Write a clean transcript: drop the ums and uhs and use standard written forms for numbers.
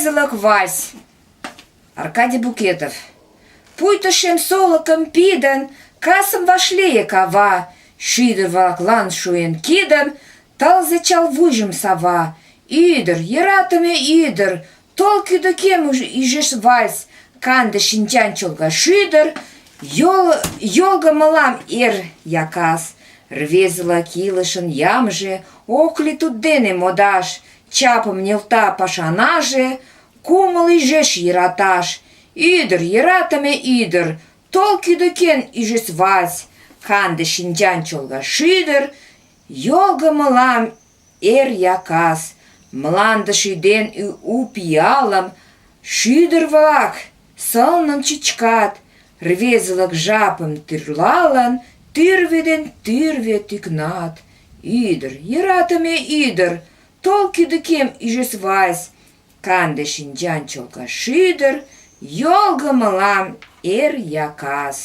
Рвезылык вальс. Аркадий Букетов. Пуйто шем солыкым пидын, касым вашлие кава, шӱдыр-влаклан шуэн кидым, тылзе чал вуйжым сава. Ӱдыр, йӧратыме ӱдыр, тол кӱдыкем ӱжеш вальс, канде шинчан чолга шӱдыр, йолго мылам эр якас. Рвезылык илышын ямже, ок лий туддене модаш, чапым нӧлта пашанаже, кумыл ӱжеш йӧраташ. Ӱдыр, йӧратыме ӱдыр, тол кӱдыкен ӱжеш вальс, канде шинчан чолга шӱдыр, йолго мылам эр якас. Мланде шӱден у пиалым, шӱдыр-влак сылнын чӱчкат, рвезылык жапым тӱрлалын, тӱрвӧ ден тӱрвӧ тӱкнат. Ӱдыр, йӧратыме ӱдыр, тол кӱдыкем ӱжеш вальс, канде шинчан чолга шӱдыр, йолго мылам эр якас.